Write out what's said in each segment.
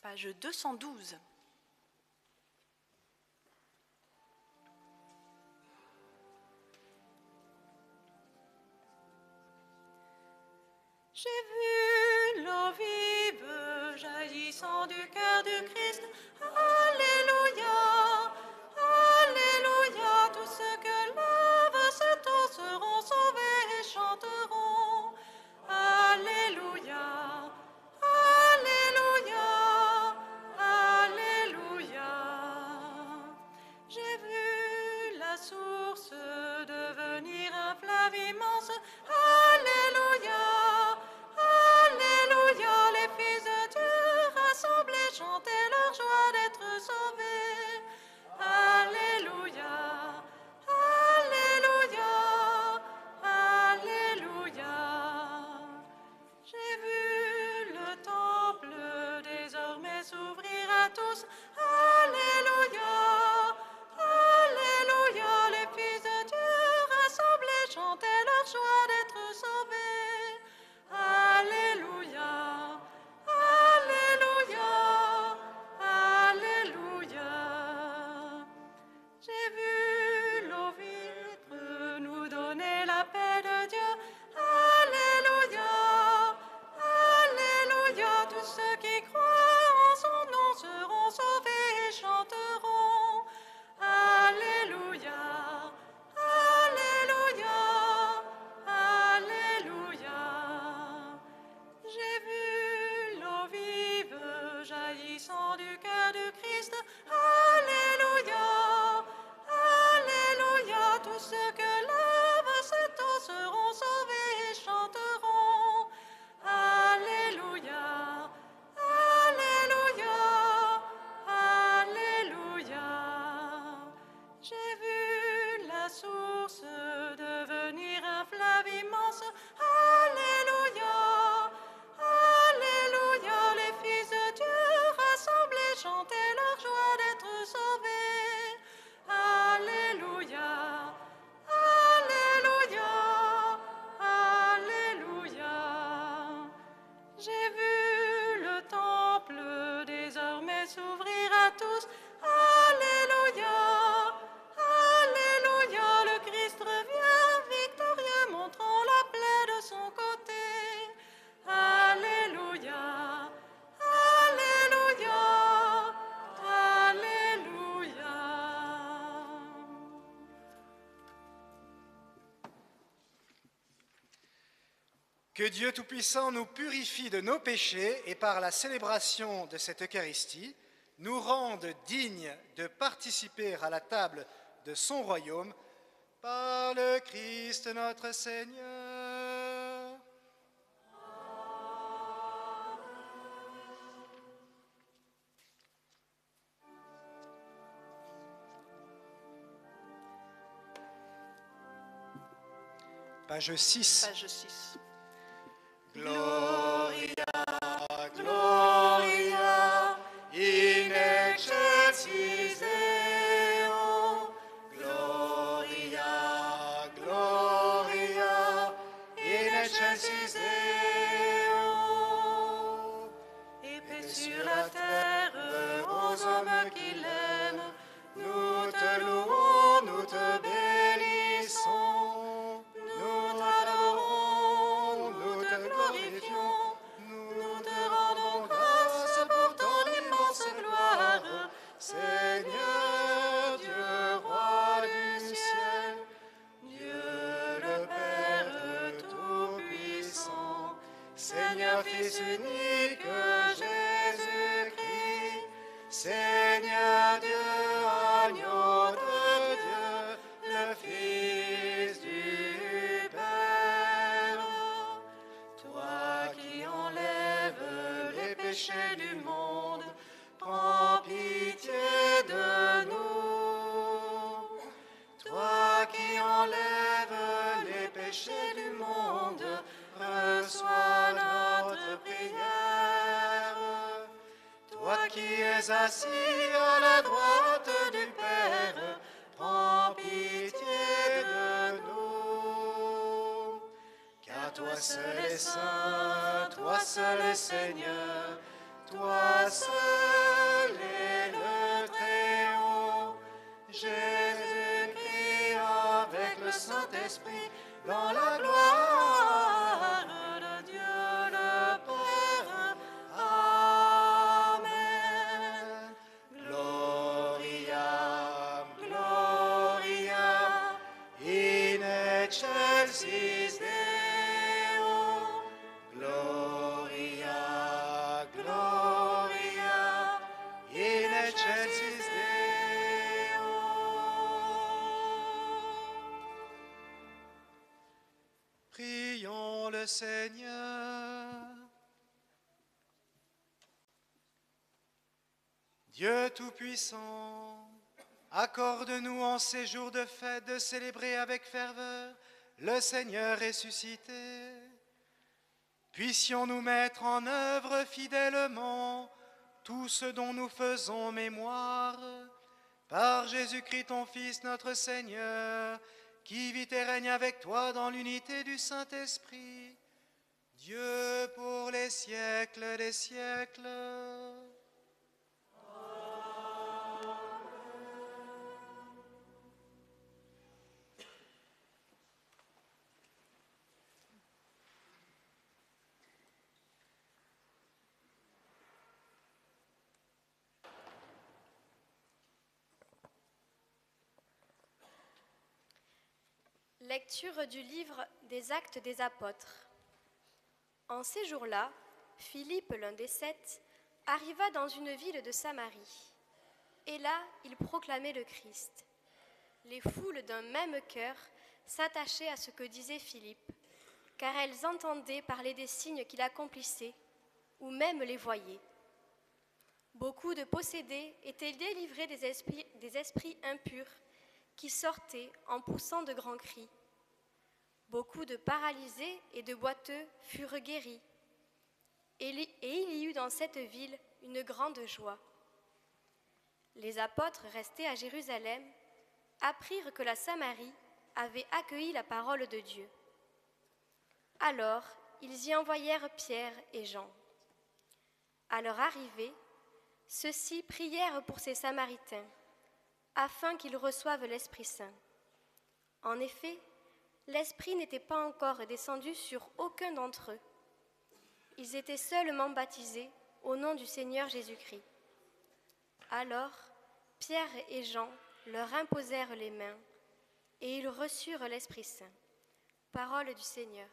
page 212. J'ai vu l'eau vive jaillissant du cœur du Christ. Alléluia, Alléluia. Tous ceux que lave cette eau seront sauvés et chanteront. Alléluia, Alléluia, Alléluia. J'ai vu la source devenir un fleuve immense. Alléluia, Alléluia. Les fils de Dieu rassemblés chantaient leur joie d'être sauvés. Alléluia, Alléluia, Alléluia. J'ai vu le temple désormais s'ouvrir à tous. Alléluia, Alléluia. Les fils de Dieu rassemblés chantaient leur joie d'être sauvés. Alléluia, Alléluia, Alléluia. J'ai vu l'eau vive nous donner la paix de Dieu. Alléluia, Alléluia. Tous ceux qui croient en son nom seront sauvés et chanteront. Alléluia, Alléluia, Alléluia. J'ai vu l'eau vive jaillissant du cœur du Christ. Alléluia, Alléluia. Tous ceux que lave cette eau seront sauvés et chanteront. Alléluia, Alléluia, Alléluia. J'ai vu la source devenir un fleuve immense. Alléluia, Alléluia. Les fils de Dieu rassemblés chantaient leur joie d'être sauvés. Alléluia, Alléluia, Alléluia. J'ai vu le temple désormais s'ouvrir à tous. Alléluia, Alléluia. Le Christ revient victorieux, montrant la plaie de son côté. Alléluia, Alléluia, Alléluia. Que Dieu Tout-Puissant nous purifie de nos péchés et par la célébration de cette Eucharistie, nous rende dignes de participer à la table de son royaume par le Christ notre Seigneur. Page 6. Page 6. Gloria, Gloria, in excelsis Deo. Gloria, Gloria, in excelsis Deo. Et paix sur la terre aux hommes qui l'aiment. Nous te louons, nous te bénissons, nous t'adorons, nous te glorifions, nous te rendons grâce pour ton immense gloire, Seigneur Dieu, roi du ciel, Dieu le Père Tout-Puissant, Seigneur Fils unique Jésus-Christ, Seigneur Dieu, agneau de Dieu, le Fils du Père. Toi qui enlèves les péchés du monde, prends pitié de nous. Toi qui enlèves les péchés du monde, reçois notre prière. Toi qui es assis à la droite du Père, prends pitié de nous. Car toi seul est saint, toi seul est Seigneur, Toi seul est le Très-Haut, Jésus-Christ avec le Saint-Esprit, dans la gloire de Dieu le Père. Amen. Gloria, Gloria, in excelsis Deo. Gloria, Gloria, in excelsis Deo. Prions le Seigneur. Dieu Tout-Puissant, accorde-nous en ces jours de fête de célébrer avec ferveur le Seigneur ressuscité. Puissions-nous mettre en œuvre fidèlement tout ce dont nous faisons mémoire, par Jésus-Christ ton Fils notre Seigneur, qui vit et règne avec toi dans l'unité du Saint-Esprit, Dieu pour les siècles des siècles. Lecture du livre des Actes des Apôtres. En ces jours-là, Philippe, l'un des 7, arriva dans une ville de Samarie. Et là, il proclamait le Christ. Les foules d'un même cœur s'attachaient à ce que disait Philippe, car elles entendaient parler des signes qu'il accomplissait, ou même les voyaient. Beaucoup de possédés étaient délivrés des esprits impurs, qui sortaient en poussant de grands cris. Beaucoup de paralysés et de boiteux furent guéris. Et il y eut dans cette ville une grande joie. Les apôtres, restés à Jérusalem, apprirent que la Samarie avait accueilli la parole de Dieu. Alors, ils y envoyèrent Pierre et Jean. À leur arrivée, ceux-ci prièrent pour ces Samaritains, afin qu'ils reçoivent l'Esprit Saint. En effet, l'Esprit n'était pas encore descendu sur aucun d'entre eux. Ils étaient seulement baptisés au nom du Seigneur Jésus-Christ. Alors, Pierre et Jean leur imposèrent les mains, et ils reçurent l'Esprit Saint. Parole du Seigneur.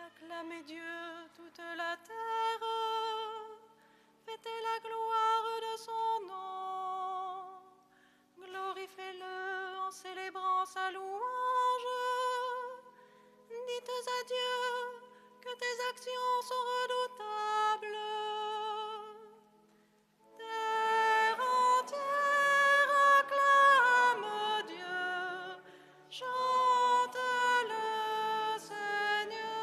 Acclamez Dieu, toute la terre, fêtez la gloire de son nom, glorifiez-le en célébrant sa louange, dites à Dieu que tes actions sont redoutables. Terre entière acclame Dieu, chante le Seigneur.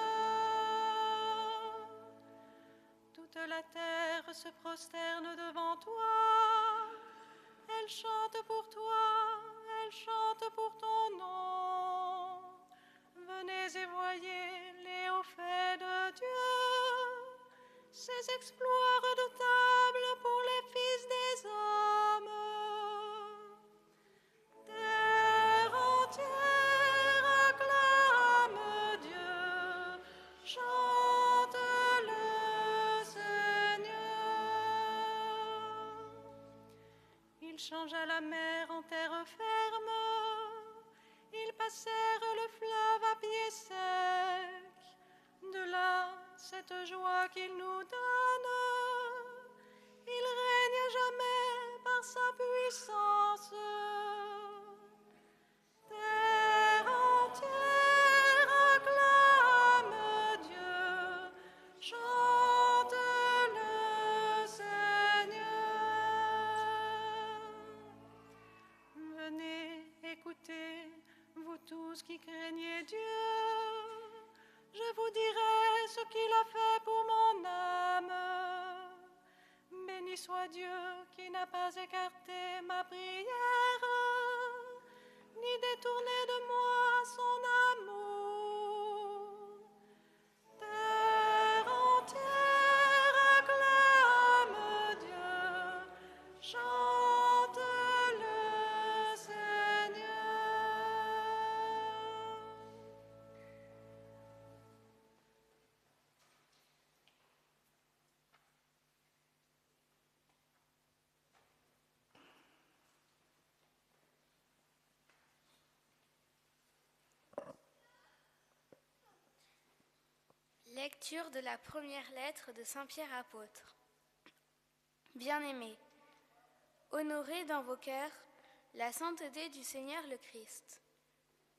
Toute la terre se prosterne devant toi, elle chante pour toi, elle chante pour ton nom. Venez et voyez les hauts faits de Dieu, ses exploits redoutables pour les fils des hommes. Terre entière acclame Dieu, chante le Seigneur. Il changea la mer en terre ferme, ils passèrent le fleuve à pied sec. De là, cette joie qu'il nous donne, il règne à jamais par sa puissance. tous qui craignez Dieu. Je vous dirai ce qu'il a fait pour mon âme. Béni soit Dieu qui n'a pas écarté ma prière, ni détourné de moi son amour. Terre entière acclame Dieu, chante le Seigneur. Lecture de la première lettre de Saint Pierre apôtre. Bien-aimés, honorez dans vos cœurs la sainteté du Seigneur le Christ.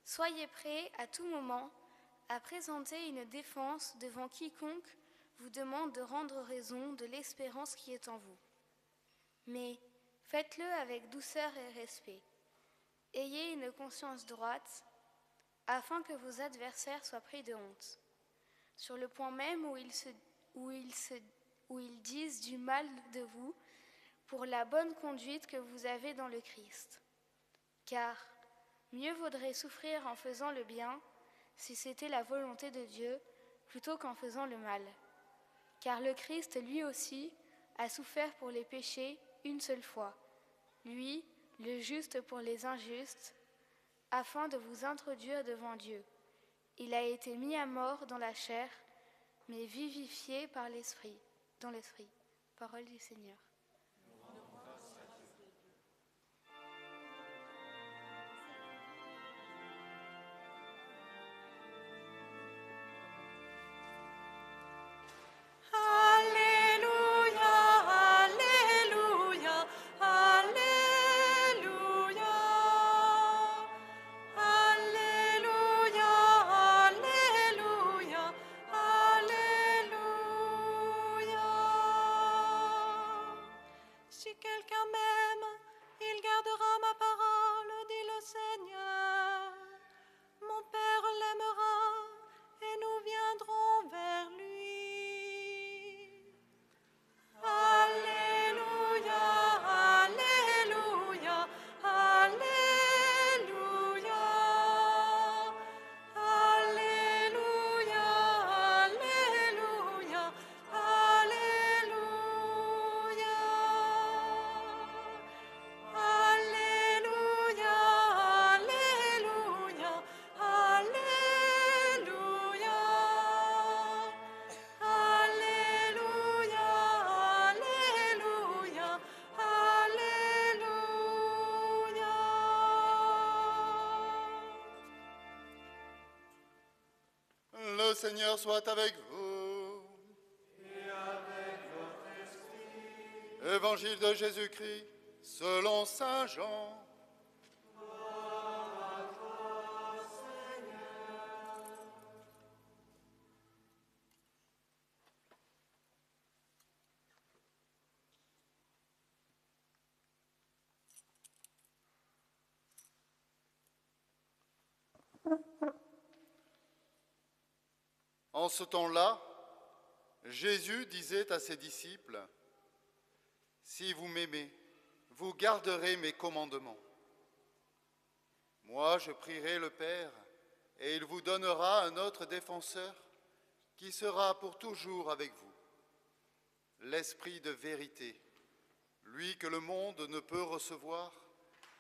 Soyez prêts à tout moment à présenter une défense devant quiconque vous demande de rendre raison de l'espérance qui est en vous. Mais faites-le avec douceur et respect. Ayez une conscience droite, afin que vos adversaires soient pris de honte. Sur le point même où ils disent du mal de vous pour la bonne conduite que vous avez dans le Christ. Car mieux vaudrait souffrir en faisant le bien, si c'était la volonté de Dieu, plutôt qu'en faisant le mal. Car le Christ, lui aussi, a souffert pour les péchés une seule fois, lui, le juste pour les injustes, afin de vous introduire devant Dieu. Il a été mis à mort dans la chair, mais vivifié par l'Esprit, dans l'Esprit. Parole du Seigneur. Le Seigneur soit avec vous. Et avec votre esprit. Évangile de Jésus-Christ, selon saint Jean. Gloire à toi, Seigneur. En ce temps-là, Jésus disait à ses disciples, « Si vous m'aimez, vous garderez mes commandements. Moi, je prierai le Père, et il vous donnera un autre défenseur qui sera pour toujours avec vous, l'Esprit de vérité, lui que le monde ne peut recevoir,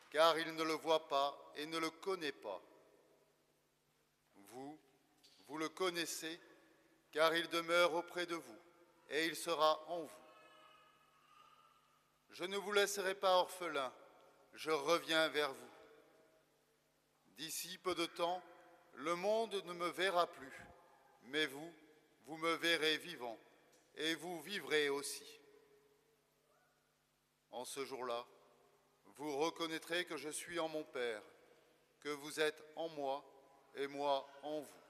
car il ne le voit pas et ne le connaît pas. Vous le connaissez, car il demeure auprès de vous, et il sera en vous. Je ne vous laisserai pas orphelins, je reviens vers vous. D'ici peu de temps, le monde ne me verra plus, mais vous me verrez vivant, et vous vivrez aussi. En ce jour-là, vous reconnaîtrez que je suis en mon Père, que vous êtes en moi, et moi en vous.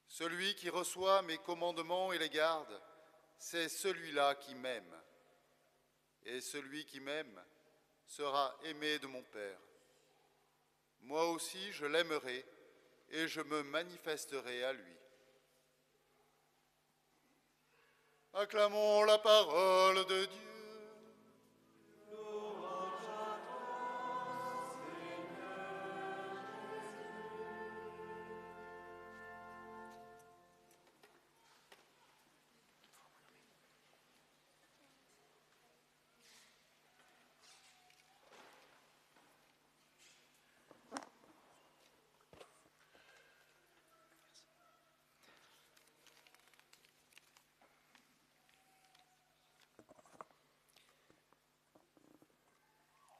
Celui qui reçoit mes commandements et les garde, c'est celui-là qui m'aime. Et celui qui m'aime sera aimé de mon Père. moi aussi je l'aimerai et je me manifesterai à lui. Acclamons la parole de Dieu.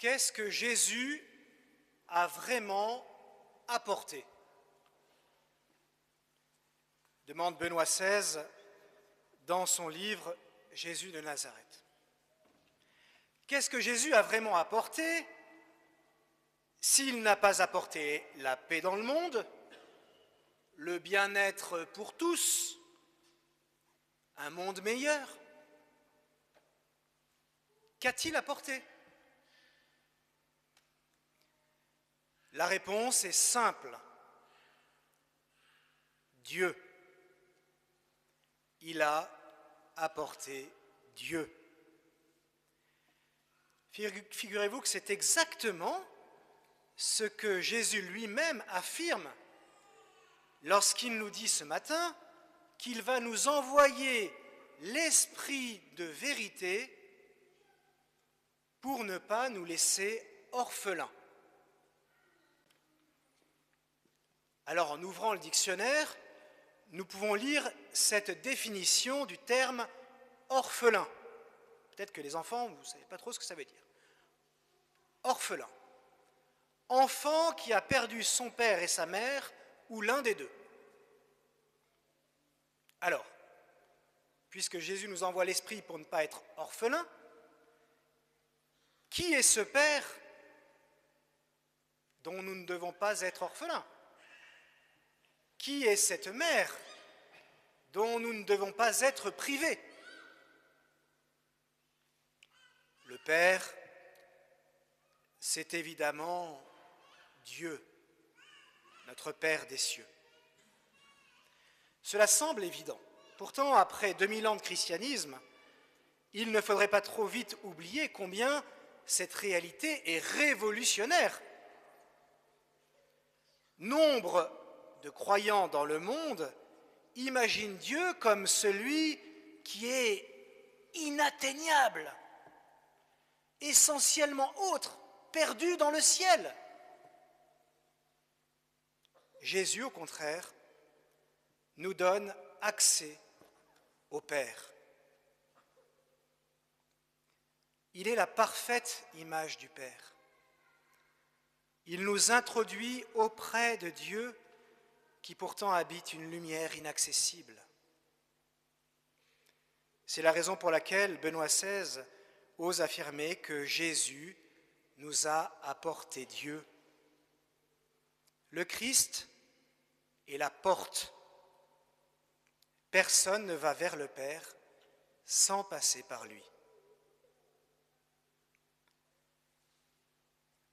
Qu'est-ce que Jésus a vraiment apporté? Demande Benoît XVI dans son livre « Jésus de Nazareth ». Qu'est-ce que Jésus a vraiment apporté s'il n'a pas apporté la paix dans le monde, le bien-être pour tous, un monde meilleur? Qu'a-t-il apporté? La réponse est simple. Dieu. Il a apporté Dieu. Figurez-vous que c'est exactement ce que Jésus lui-même affirme lorsqu'il nous dit ce matin qu'il va nous envoyer l'Esprit de vérité pour ne pas nous laisser orphelins. Alors, en ouvrant le dictionnaire, nous pouvons lire cette définition du terme orphelin. Peut-être que les enfants, vous ne savez pas trop ce que ça veut dire. Orphelin. Enfant qui a perdu son père et sa mère, ou l'un des deux. Alors, puisque Jésus nous envoie l'Esprit pour ne pas être orphelin, qui est ce père dont nous ne devons pas être orphelins? Qui est cette mère dont nous ne devons pas être privés? Le Père, c'est évidemment Dieu, notre Père des cieux. Cela semble évident. Pourtant, après 2000 ans de christianisme, il ne faudrait pas trop vite oublier combien cette réalité est révolutionnaire. Nombre de croyants dans le monde imaginent Dieu comme celui qui est inatteignable, essentiellement autre, perdu dans le ciel. Jésus, au contraire, nous donne accès au Père. Il est la parfaite image du Père. Il nous introduit auprès de Dieu qui pourtant habite une lumière inaccessible. C'est la raison pour laquelle Benoît XVI ose affirmer que Jésus nous a apporté Dieu. Le Christ est la porte. Personne ne va vers le Père sans passer par lui.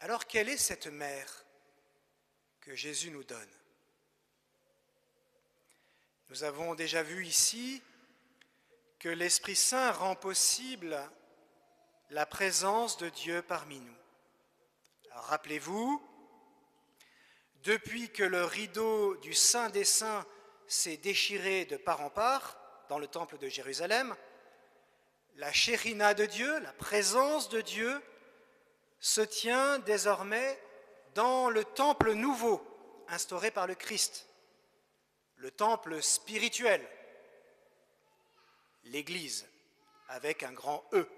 Alors, quelle est cette mère que Jésus nous donne? Nous avons déjà vu ici que l'Esprit Saint rend possible la présence de Dieu parmi nous. Alors, rappelez-vous, depuis que le rideau du Saint des Saints s'est déchiré de part en part dans le temple de Jérusalem, la Shérina de Dieu, la présence de Dieu, se tient désormais dans le temple nouveau instauré par le Christ, le temple spirituel, l'Église, avec un grand E.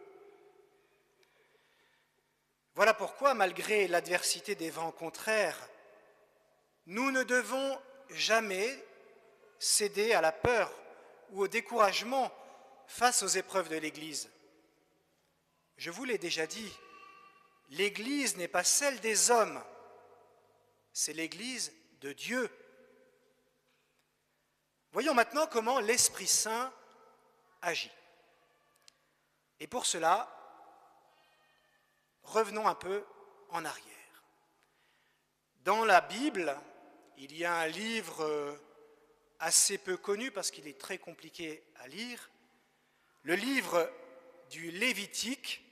Voilà pourquoi, malgré l'adversité des vents contraires, nous ne devons jamais céder à la peur ou au découragement face aux épreuves de l'Église. Je vous l'ai déjà dit, l'Église n'est pas celle des hommes, c'est l'Église de Dieu. Voyons maintenant comment l'Esprit Saint agit. Et pour cela, revenons un peu en arrière. Dans la Bible, il y a un livre assez peu connu parce qu'il est très compliqué à lire, le livre du Lévitique,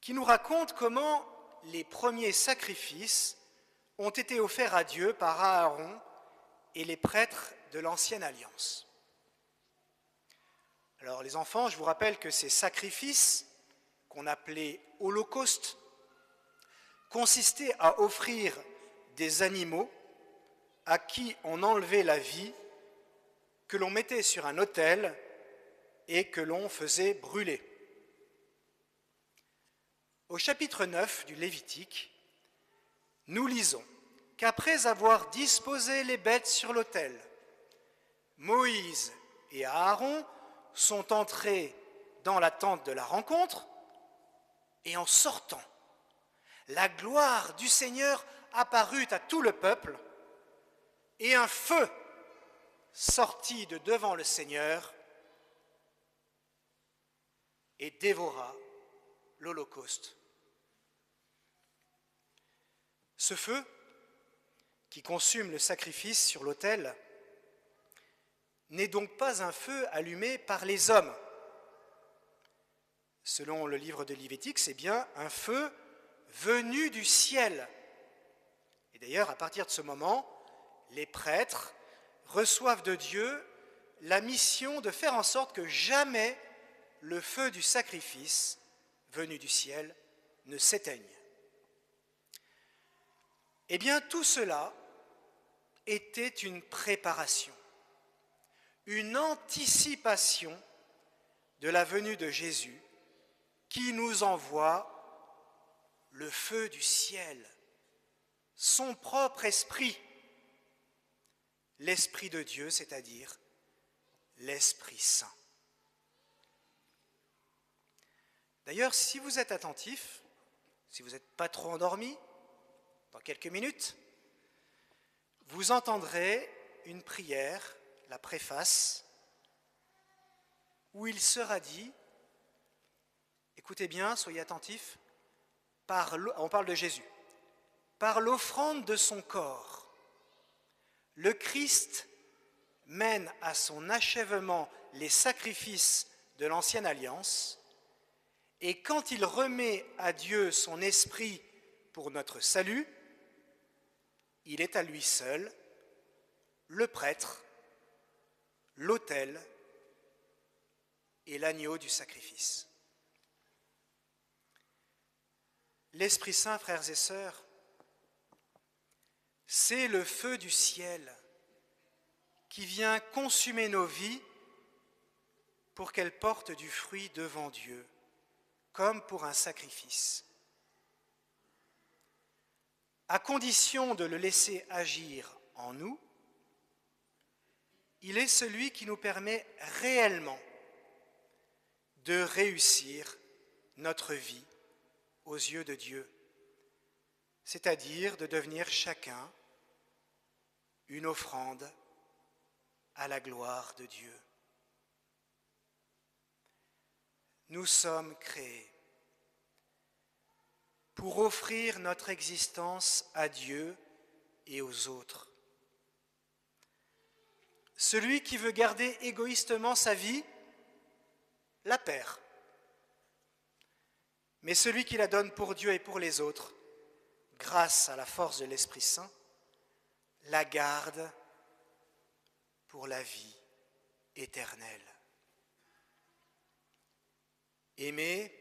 qui nous raconte comment les premiers sacrifices ont été offerts à Dieu par Aaron et les prêtres de l'Ancienne Alliance. Alors les enfants, je vous rappelle que ces sacrifices, qu'on appelait holocaustes, consistaient à offrir des animaux à qui on enlevait la vie, que l'on mettait sur un autel et que l'on faisait brûler. Au chapitre 9 du Lévitique, nous lisons qu'après avoir disposé les bêtes sur l'autel, Moïse et Aaron sont entrés dans la tente de la rencontre et en sortant, la gloire du Seigneur apparut à tout le peuple et un feu sortit de devant le Seigneur et dévora l'Holocauste. Ce feu, qui consume le sacrifice sur l'autel, n'est donc pas un feu allumé par les hommes. Selon le livre de Lévitique, c'est bien un feu venu du ciel. Et d'ailleurs, à partir de ce moment, les prêtres reçoivent de Dieu la mission de faire en sorte que jamais le feu du sacrifice venu du ciel ne s'éteigne. Eh bien, tout cela était une préparation, une anticipation de la venue de Jésus qui nous envoie le feu du ciel, son propre esprit, l'Esprit de Dieu, c'est-à-dire l'Esprit Saint. D'ailleurs, si vous êtes attentif, si vous n'êtes pas trop endormi, dans quelques minutes, vous entendrez une prière, la préface, où il sera dit, écoutez bien, soyez attentifs, on parle de Jésus, par l'offrande de son corps, le Christ mène à son achèvement les sacrifices de l'Ancienne Alliance, et quand il remet à Dieu son esprit pour notre salut, il est à lui seul le prêtre, l'autel et l'agneau du sacrifice. L'Esprit Saint, frères et sœurs, c'est le feu du ciel qui vient consumer nos vies pour qu'elles portent du fruit devant Dieu, comme pour un sacrifice. À condition de le laisser agir en nous, il est celui qui nous permet réellement de réussir notre vie aux yeux de Dieu, c'est-à-dire de devenir chacun une offrande à la gloire de Dieu. Nous sommes créés pour offrir notre existence à Dieu et aux autres. Celui qui veut garder égoïstement sa vie, la perd. Mais celui qui la donne pour Dieu et pour les autres, grâce à la force de l'Esprit Saint, la garde pour la vie éternelle. Aimer,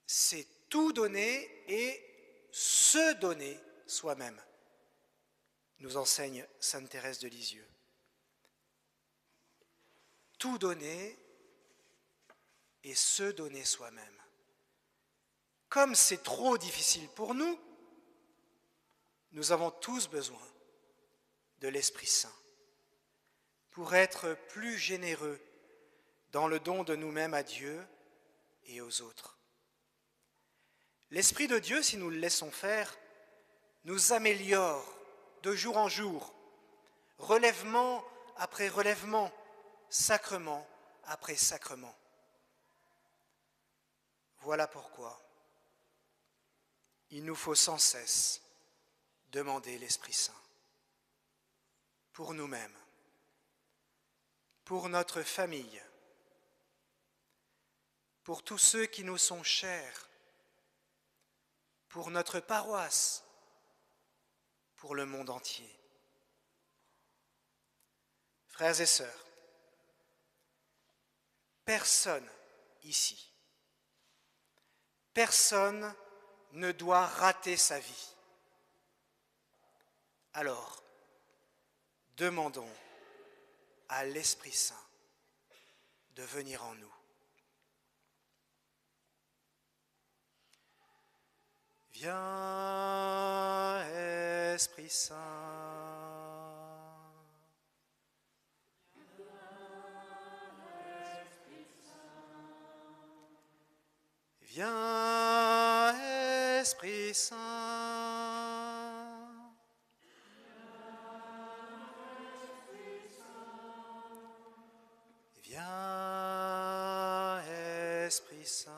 c'est tout donner et se donner soi-même, nous enseigne sainte Thérèse de Lisieux. Tout donner et se donner soi-même. Comme c'est trop difficile pour nous, nous avons tous besoin de l'Esprit Saint pour être plus généreux dans le don de nous-mêmes à Dieu et aux autres. L'Esprit de Dieu, si nous le laissons faire, nous améliore de jour en jour, relèvement après relèvement, sacrement après sacrement. Voilà pourquoi il nous faut sans cesse demandez l'Esprit Saint pour nous-mêmes, pour notre famille, pour tous ceux qui nous sont chers, pour notre paroisse, pour le monde entier. Frères et sœurs, personne ici, personne ne doit rater sa vie. Alors, demandons à l'Esprit Saint de venir en nous. Viens, Esprit Saint. Viens, Esprit Saint. Viens, Esprit Saint.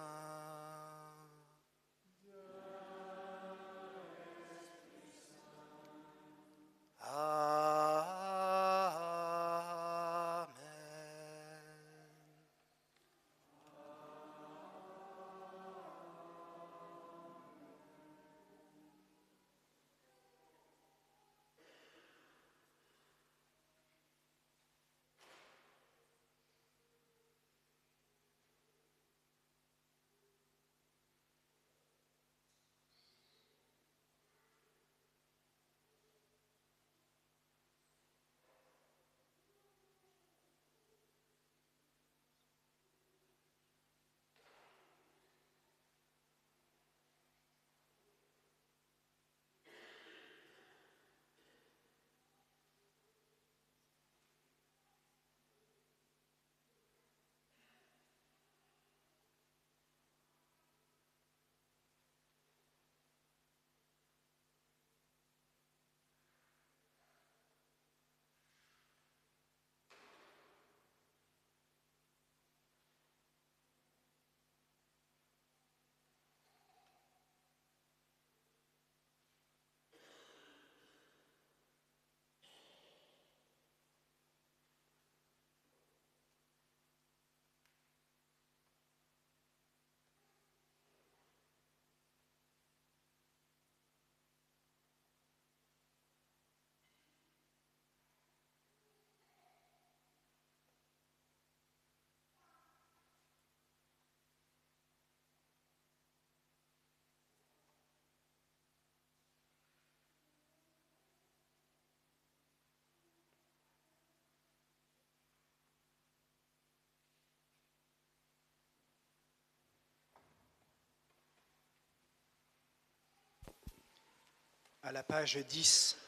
À la page 10.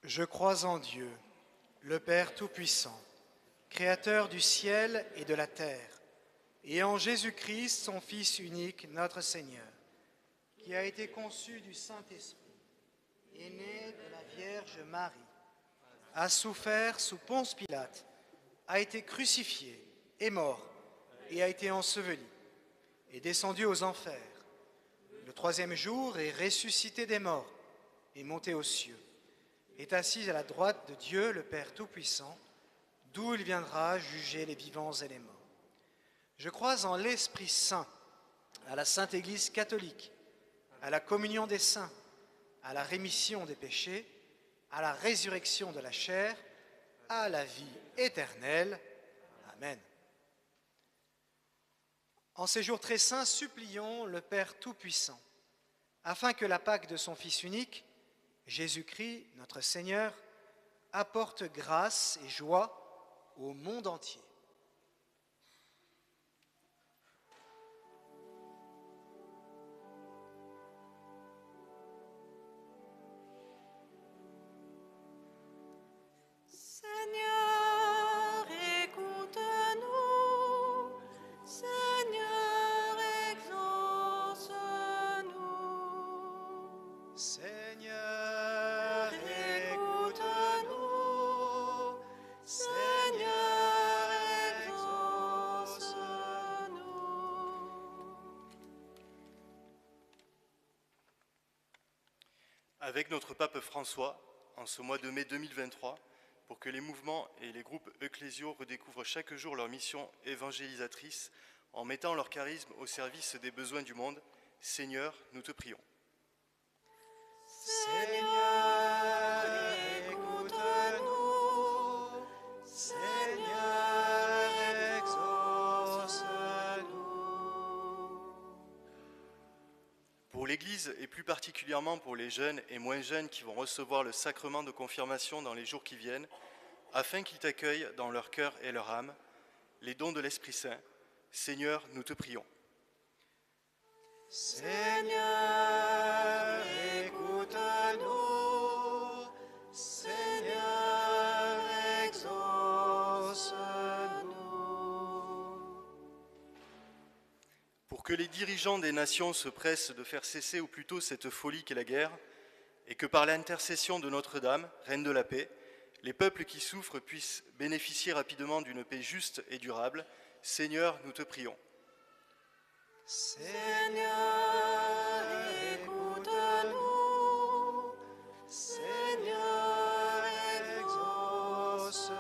Je crois en Dieu, le Père Tout-Puissant, Créateur du ciel et de la terre, et en Jésus-Christ, son Fils unique, notre Seigneur, qui a été conçu du Saint-Esprit, est né de la Vierge Marie, a souffert sous Ponce Pilate, a été crucifié, est mort, et a été enseveli, est descendu aux enfers. Le troisième jour est ressuscité des morts, est monté aux cieux, est assis à la droite de Dieu, le Père Tout-Puissant, d'où il viendra juger les vivants et les morts. Je crois en l'Esprit Saint, à la Sainte Église catholique, à la communion des saints, à la rémission des péchés, à la résurrection de la chair, à la vie éternelle. Amen. En ces jours très saints, supplions le Père Tout-Puissant, afin que la Pâque de son Fils unique, Jésus-Christ, notre Seigneur, apporte grâce et joie au monde entier. Seigneur, écoute-nous. Seigneur, exauce-nous. Seigneur, écoute-nous. Seigneur, avec notre pape François, en ce mois de mai 2023, pour que les mouvements et les groupes ecclésiaux redécouvrent chaque jour leur mission évangélisatrice en mettant leur charisme au service des besoins du monde. Seigneur, nous te prions. Seigneur, écoute-nous. Seigneur, exauce-nous. Pour l'Église, et plus particulièrement pour les jeunes et moins jeunes qui vont recevoir le sacrement de confirmation dans les jours qui viennent, afin qu'ils t'accueillent dans leur cœur et leur âme, les dons de l'Esprit Saint, Seigneur, nous te prions. Seigneur, écoute-nous. Seigneur, exauce-nous. Pour que les dirigeants des nations se pressent de faire cesser au plus tôt cette folie qu'est la guerre, et que par l'intercession de Notre-Dame, Reine de la paix, les peuples qui souffrent puissent bénéficier rapidement d'une paix juste et durable, Seigneur, nous te prions. Seigneur, écoute-nous. Seigneur, exauce-nous.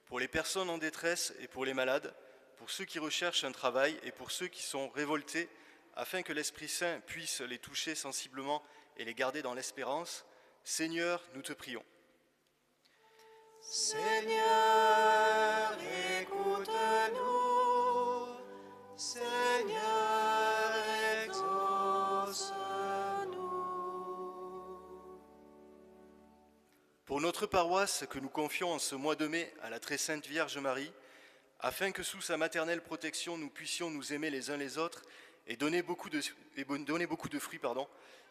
Pour les personnes en détresse et pour les malades, pour ceux qui recherchent un travail et pour ceux qui sont révoltés, afin que l'Esprit Saint puisse les toucher sensiblement et les garder dans l'espérance, Seigneur, nous te prions. Seigneur, écoute-nous. Seigneur, exauce-nous. Pour notre paroisse que nous confions en ce mois de mai à la très sainte Vierge Marie, afin que sous sa maternelle protection nous puissions nous aimer les uns les autres et donner beaucoup de fruits,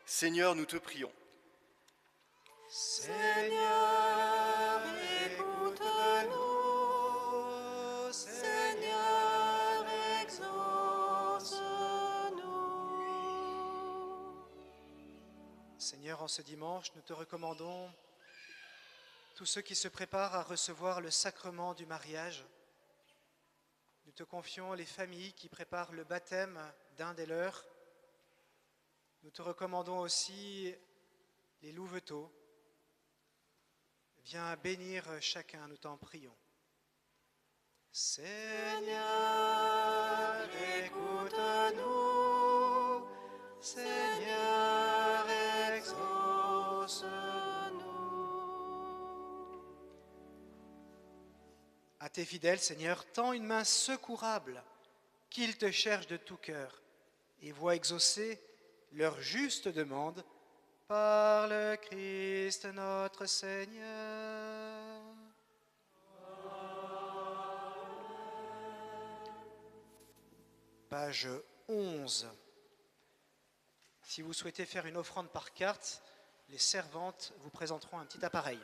Seigneur, nous te prions. Seigneur, écoute-nous. Seigneur, exauce-nous. Seigneur, en ce dimanche, nous te recommandons tous ceux qui se préparent à recevoir le sacrement du mariage. Nous te confions les familles qui préparent le baptême d'un des leurs. Nous te recommandons aussi les louveteaux. Viens bénir chacun, nous t'en prions. Seigneur, écoute-nous. Seigneur, exauce-nous. À tes fidèles, Seigneur, tends une main secourable, qu'ils te cherchent de tout cœur et voient exaucer leur juste demande par le Christ notre Seigneur. Page 11. Si vous souhaitez faire une offrande par carte, les servantes vous présenteront un petit appareil.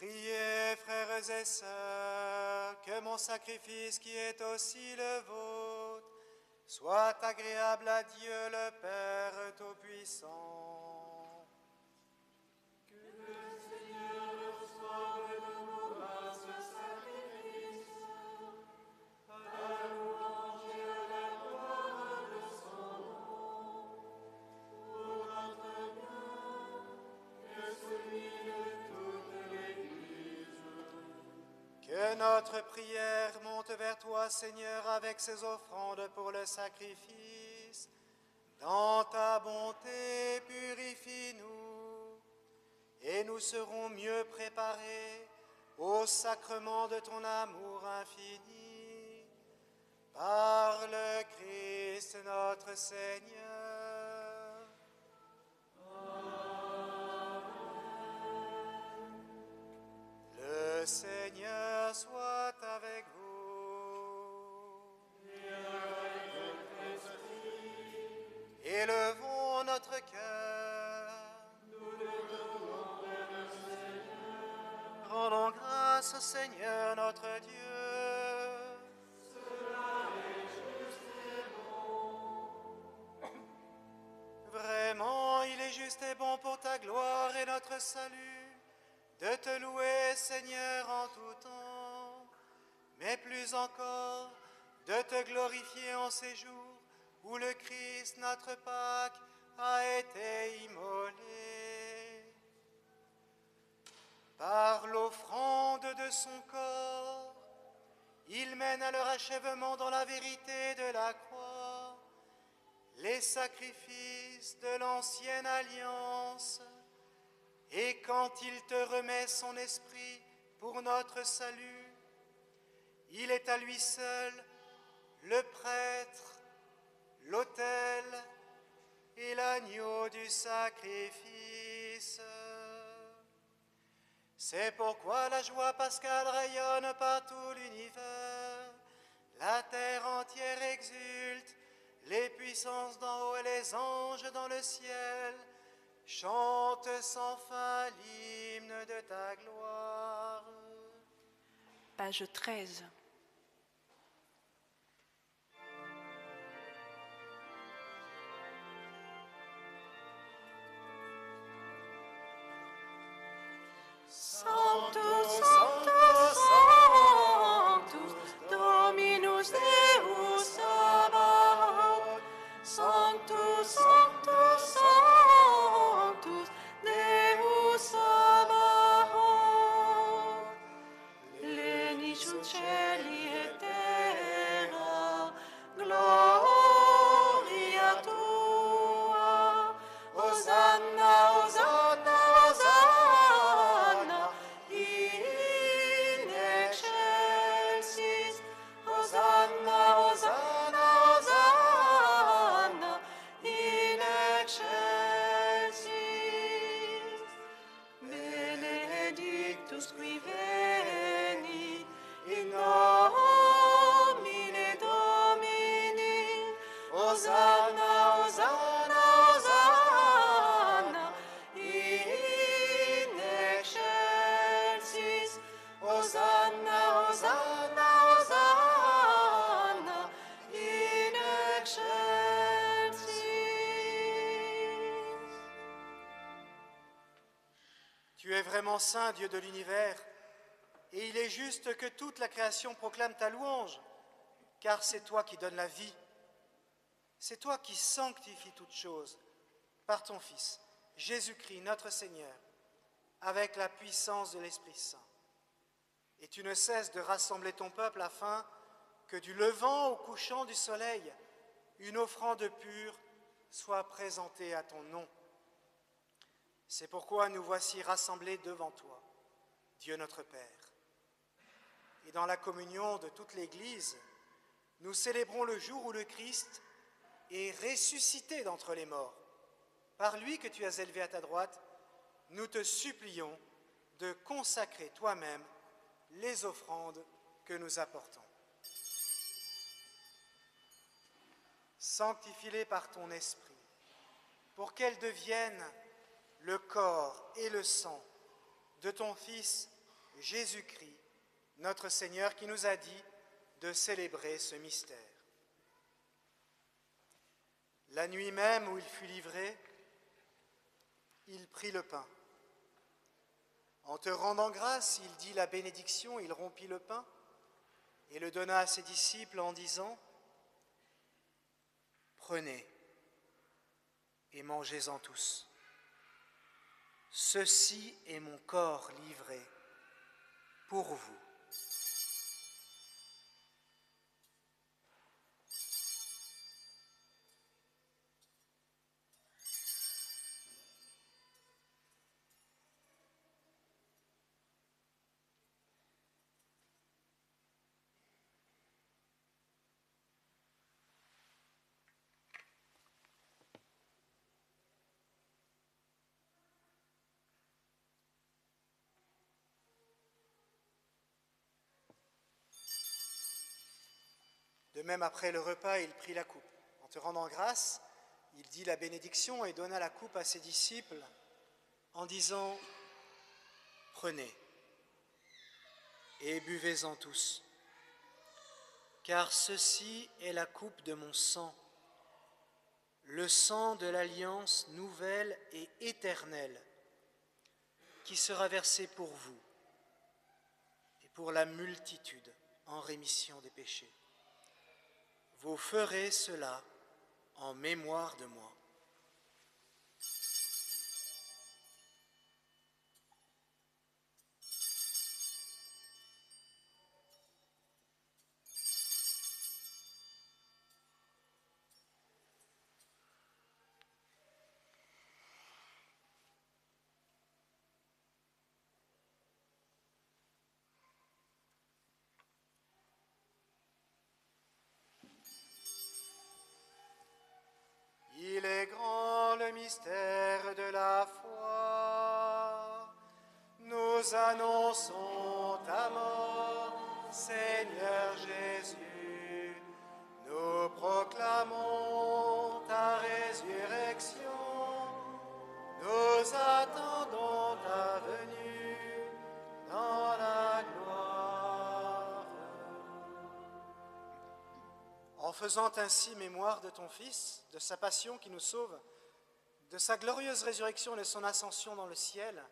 Priez, frères et sœurs, que mon sacrifice qui est aussi le vôtre soit agréable à Dieu le Père Tout-Puissant. Que notre prière monte vers toi, Seigneur, avec ses offrandes pour le sacrifice. Dans ta bonté, purifie-nous, et nous serons mieux préparés au sacrement de ton amour infini. Par le Christ notre Seigneur. Le Seigneur soit avec vous. Et avec votre esprit. Élevons notre cœur. Nous le devons vers le Seigneur. Rendons grâce au Seigneur notre Dieu. Cela est juste et bon. Vraiment, il est juste et bon pour ta gloire et notre salut de te louer, Seigneur, en tout temps, mais plus encore, de te glorifier en ces jours où le Christ, notre Pâque, a été immolé. Par l'offrande de son corps, il mène à leur achèvement dans la vérité de la croix les sacrifices de l'ancienne alliance. Et quand il te remet son esprit pour notre salut, il est à lui seul le prêtre, l'autel et l'agneau du sacrifice. C'est pourquoi la joie pascale rayonne par tout l'univers. La terre entière exulte, les puissances d'en haut et les anges dans le ciel chante sans fin l'hymne de ta gloire. Page 13. Sanctus, Sanctus, Sanctus, Dominus Deus Sabaoth. Sanctus, Sanctus, Sanctus, Deus Sabaoth. Pleni sunt cieli et terra, gloria tua. Hosanna, Hosanna, Hosanna, in excelsis. Hosanna, Hosanna, Hosanna, in excelsis. Benedictus qui venit in nomine Domini. Hosanna, Hosanna, Hosanna, in excelsis. Hosanna, Hosanna, Hosanna, in excelsis. Tu es vraiment saint, Dieu de l'univers, et il est juste que toute la création proclame ta louange, car c'est toi qui donnes la vie. C'est toi qui sanctifies toutes choses par ton Fils, Jésus-Christ, notre Seigneur, avec la puissance de l'Esprit Saint. Et tu ne cesses de rassembler ton peuple afin que du levant au couchant du soleil, une offrande pure soit présentée à ton nom. C'est pourquoi nous voici rassemblés devant toi, Dieu notre Père. Et dans la communion de toute l'Église, nous célébrons le jour où le Christ est ressuscité d'entre les morts. Par lui que tu as élevé à ta droite, nous te supplions de consacrer toi-même les offrandes que nous apportons. Sanctifie-les par ton esprit, pour qu'elles deviennent le corps et le sang de ton Fils, Jésus-Christ, notre Seigneur, qui nous a dit de célébrer ce mystère. La nuit même où il fut livré, il prit le pain. En te rendant grâce, il dit la bénédiction, il rompit le pain et le donna à ses disciples en disant « Prenez et mangez-en tous. Ceci est mon corps livré pour vous. » De même, après le repas, il prit la coupe. En te rendant grâce, il dit la bénédiction et donna la coupe à ses disciples en disant « Prenez et buvez-en tous, car ceci est la coupe de mon sang, le sang de l'alliance nouvelle et éternelle, qui sera versé pour vous et pour la multitude en rémission des péchés. Vous ferez cela en mémoire de moi. » Il est grand le mystère de la foi. Nous annonçons ta mort, Seigneur Jésus. Nous proclamons ta résurrection. Nous attendons ta venue dans la gloire. En faisant ainsi mémoire de ton Fils, de sa passion qui nous sauve, de sa glorieuse résurrection et de son ascension dans le ciel,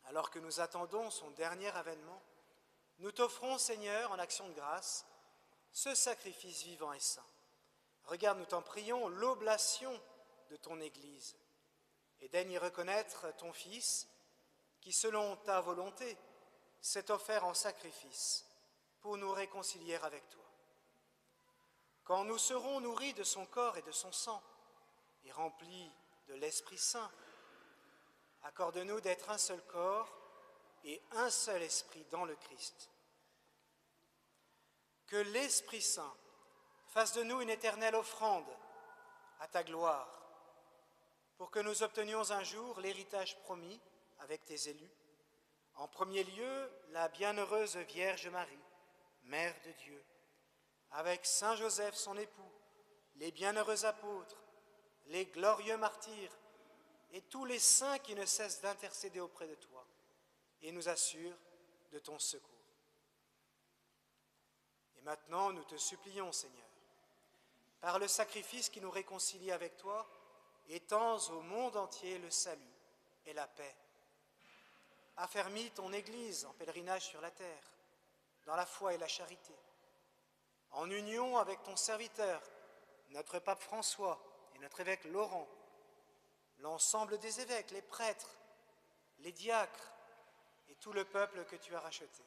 alors que nous attendons son dernier avènement, nous t'offrons, Seigneur, en action de grâce, ce sacrifice vivant et saint. Regarde, nous t'en prions, l'oblation de ton Église, et daigne y reconnaître ton Fils, qui, selon ta volonté, s'est offert en sacrifice pour nous réconcilier avec toi. Quand nous serons nourris de son corps et de son sang, et remplis de l'Esprit Saint, accorde-nous d'être un seul corps et un seul esprit dans le Christ. Que l'Esprit Saint fasse de nous une éternelle offrande à ta gloire, pour que nous obtenions un jour l'héritage promis avec tes élus. En premier lieu, la bienheureuse Vierge Marie, Mère de Dieu, avec Saint Joseph son époux, les bienheureux apôtres, les glorieux martyrs et tous les saints qui ne cessent d'intercéder auprès de toi et nous assurent de ton secours. Et maintenant, nous te supplions, Seigneur, par le sacrifice qui nous réconcilie avec toi, étends au monde entier le salut et la paix. Affermis ton Église en pèlerinage sur la terre, dans la foi et la charité, en union avec ton serviteur, notre pape François et notre évêque Laurent, l'ensemble des évêques, les prêtres, les diacres et tout le peuple que tu as racheté.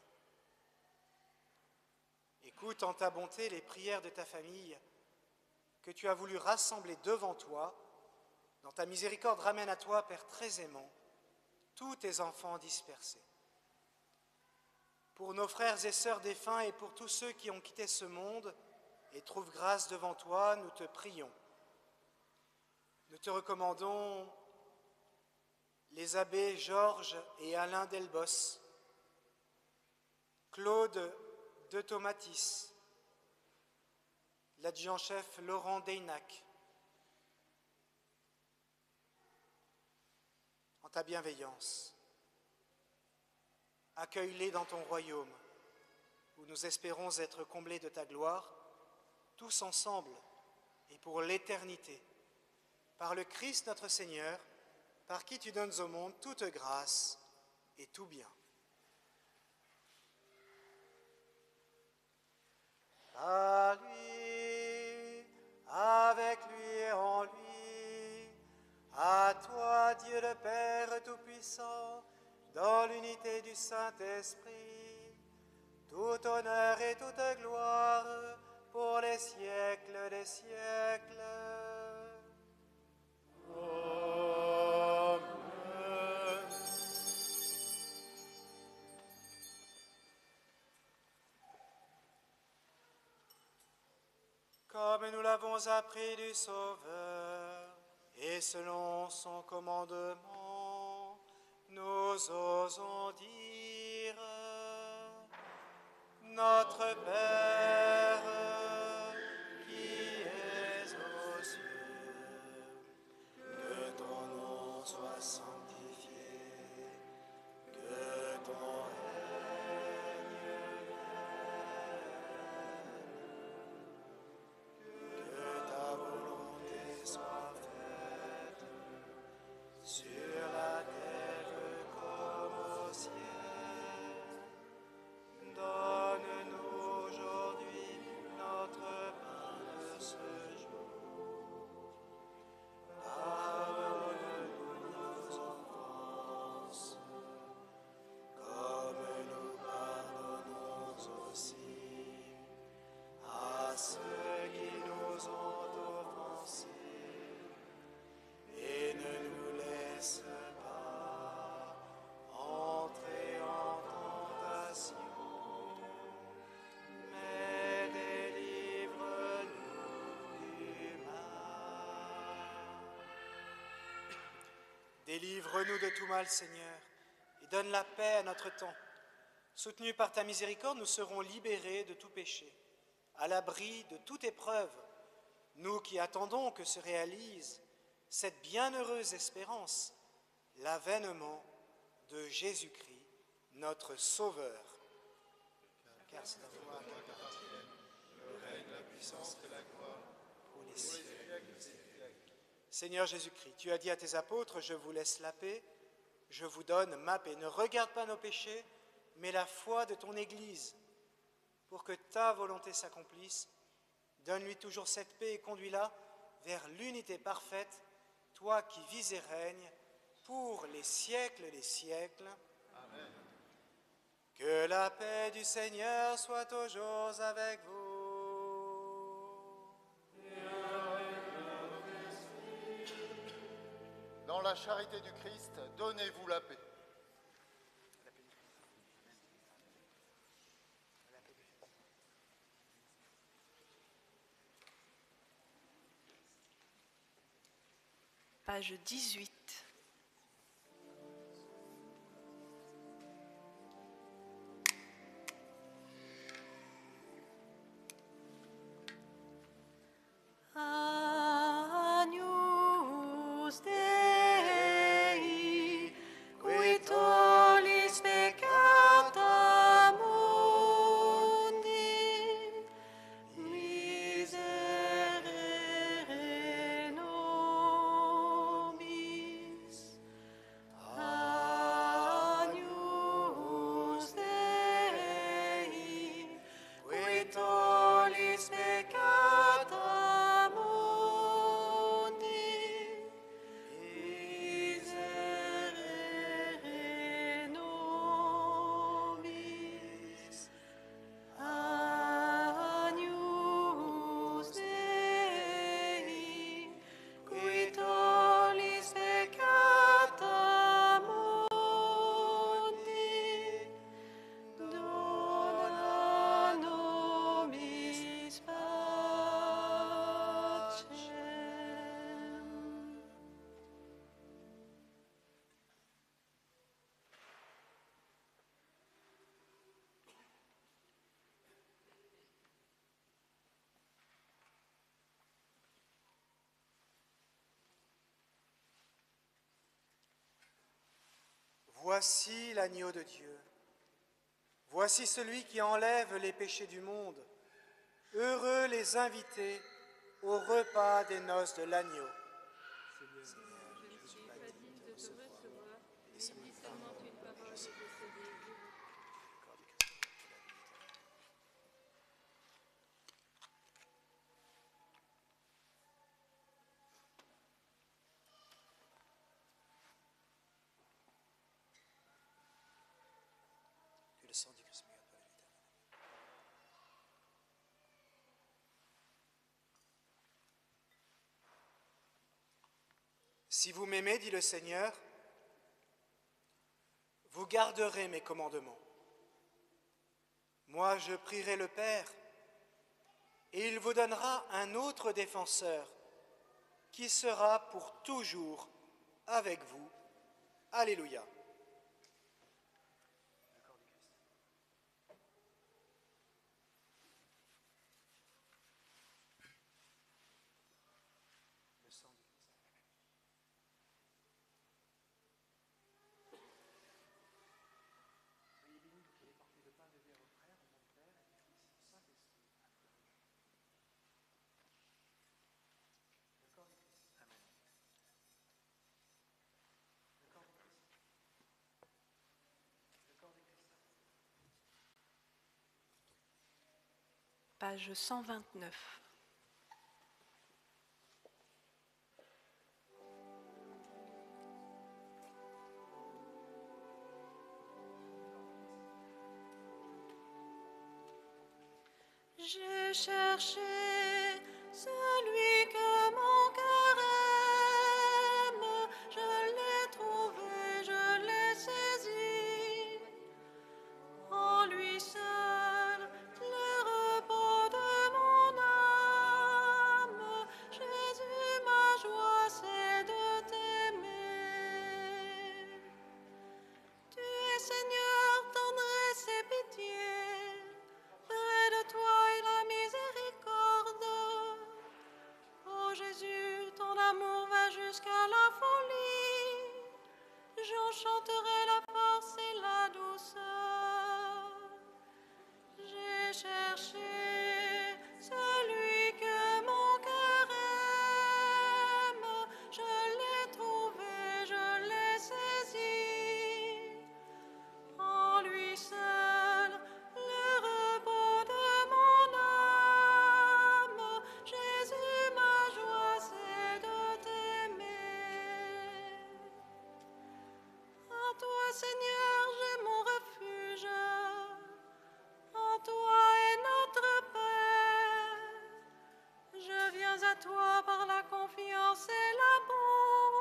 Écoute en ta bonté les prières de ta famille que tu as voulu rassembler devant toi. Dans ta miséricorde, ramène à toi, Père très aimant, tous tes enfants dispersés. Pour nos frères et sœurs défunts et pour tous ceux qui ont quitté ce monde et trouvent grâce devant toi, nous te prions. Nous te recommandons les abbés Georges et Alain Delbos, Claude de Tomatis, l'adjudant-chef Laurent Deynac. En ta bienveillance, Accueille-les dans ton royaume, où nous espérons être comblés de ta gloire, tous ensemble et pour l'éternité. Par le Christ notre Seigneur, par qui tu donnes au monde toute grâce et tout bien. Par lui, avec lui et en lui, à toi Dieu le Père Tout-Puissant, dans l'unité du Saint-Esprit, tout honneur et toute gloire pour les siècles des siècles. Amen. Comme nous l'avons appris du Sauveur, et selon son commandement, nous osons dire: Notre Père, qui es aux cieux, que ton nom soit sanctifié, que ton règne vienne, que ta volonté soit faite sur la terre comme au ciel. Donne-nous aujourd'hui notre pain de ce jour. Pardonne-nous nos offenses, comme nous pardonnons aussi à ceux qui nous ont offensés. Et ne nous laisse pas entrer en tentation, mais délivre-nous du mal. Délivre-nous de tout mal, Seigneur, et donne la paix à notre temps. Soutenus par ta miséricorde, nous serons libérés de tout péché, à l'abri de toute épreuve, nous qui attendons que se réalise cette bienheureuse espérance, l'avènement de Jésus-Christ, notre Sauveur. Car c'est à toi qu'appartient le règne, la puissance et la gloire pour les siècles. Seigneur Jésus-Christ, tu as dit à tes apôtres: je vous laisse la paix, je vous donne ma paix. Ne regarde pas nos péchés, mais la foi de ton Église. Pour que ta volonté s'accomplisse, donne-lui toujours cette paix et conduis-la vers l'unité parfaite, toi qui vis et règnes pour les siècles des siècles. Amen. Que la paix du Seigneur soit toujours avec vous. Dans la charité du Christ, donnez-vous la paix. Page 18. Agnus Dei, qui tollis peccata mundi, miserere nobis. Agnus Dei, qui tollis peccata mundi, miserere nobis. Agnus Dei, qui tollis peccata mundi, dona nobis pacem. Voici l'agneau de Dieu. Voici celui qui enlève les péchés du monde. Heureux les invités au repas des noces de l'agneau. Le sang du Christ meilleur pour la vie éternelle. Si vous m'aimez, dit le Seigneur, vous garderez mes commandements. Moi, je prierai le Père, et il vous donnera un autre défenseur qui sera pour toujours avec vous. Alléluia. Page 129. J'ai cherché celui que mon cœur aime, je l'ai trouvé, je l'ai saisi. En lui seul, le repos de mon âme. Jésus, ma joie, c'est de t'aimer. Tu es Seigneur, tendresse et pitié. Près de toi est la miséricorde. Ô Jésus, ton amour va jusqu'à la folie. J'en chanterai la force et la douceur. J'ai cherché celui que mon cœur aime. Je l'ai trouvé, je l'ai saisi. En lui seul, le repos de mon âme. Jésus, ma joie, c'est de t'aimer. En toi, Seigneur, j'ai mon refuge. En toi est notre paix. Je viens à toi par la confiance et l'amour.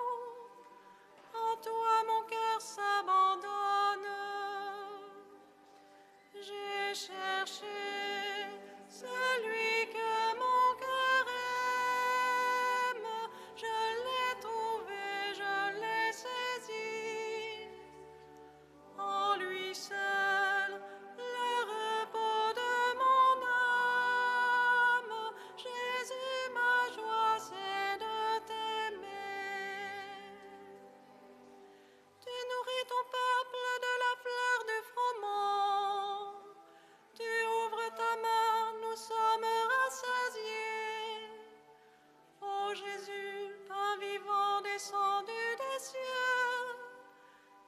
En toi, mon cœur s'abandonne. J'ai cherché celui que mon cœur aime. Je l'ai trouvé, je l'ai saisi. En lui seul, le repos de mon âme. Jésus, ma joie, c'est de t'aimer. Tu nourris ton peuple de la fleur du froment. Tu ouvres ta main, nous sommes rassasiés. Ô Jésus, pain vivant descendu des cieux,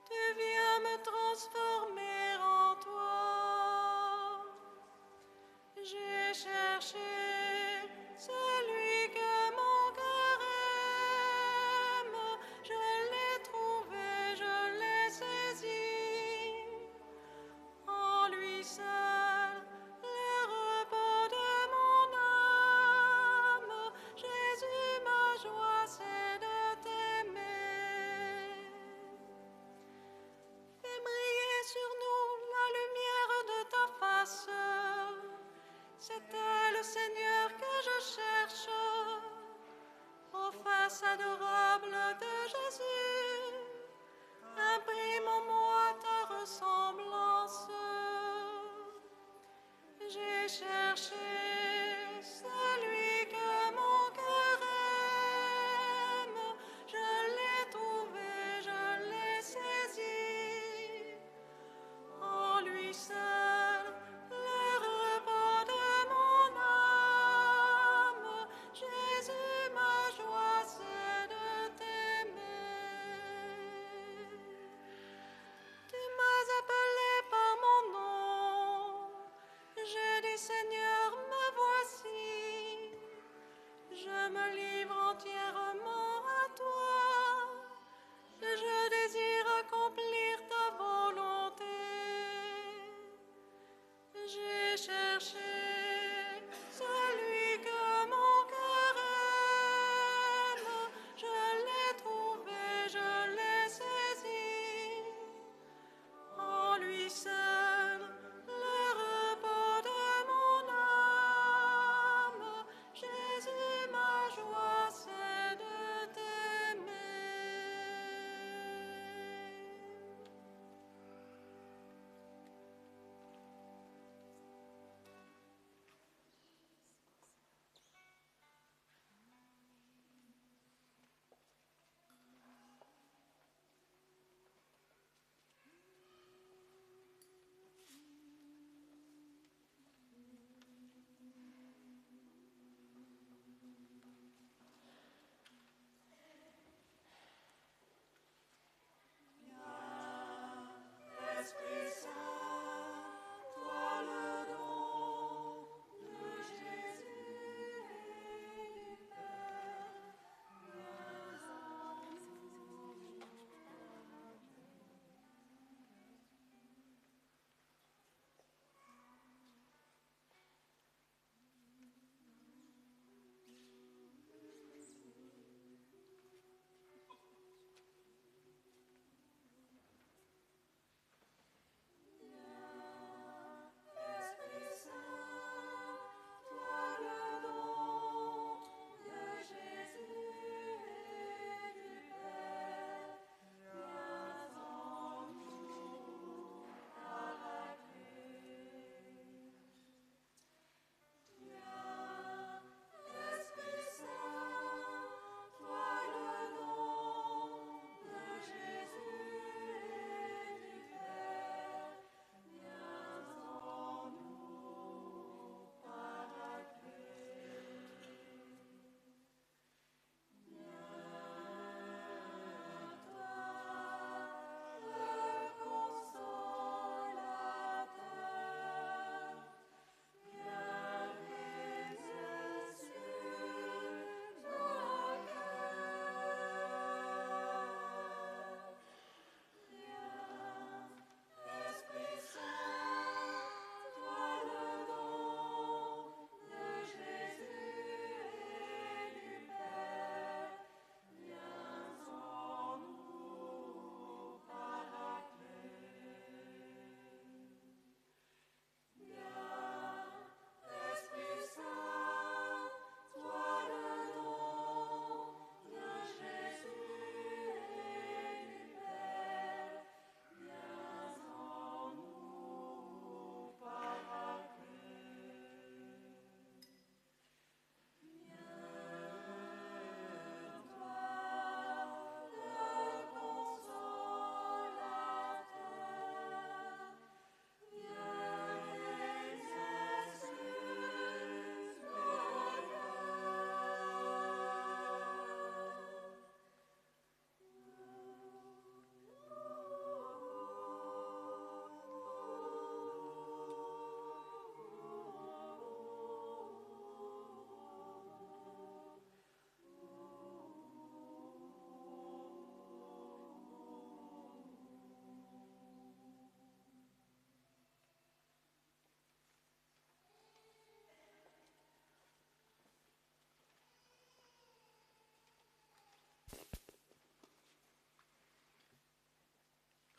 tu viens me transformer en toi. J'ai cherché celui que mon cœur aime. Je l'ai trouvé, je l'ai saisi. En lui seul, le repos de mon âme. Jésus, ma joie, c'est de t'aimer. Fais briller sur nous la lumière de ta face. C'est elle, Seigneur, que je cherche. Ô face adorable de Jésus, imprime en moi ta ressemblance. J'ai cherché celui que mon cœur aime. Je l'ai trouvé, je l'ai saisi. En lui seul,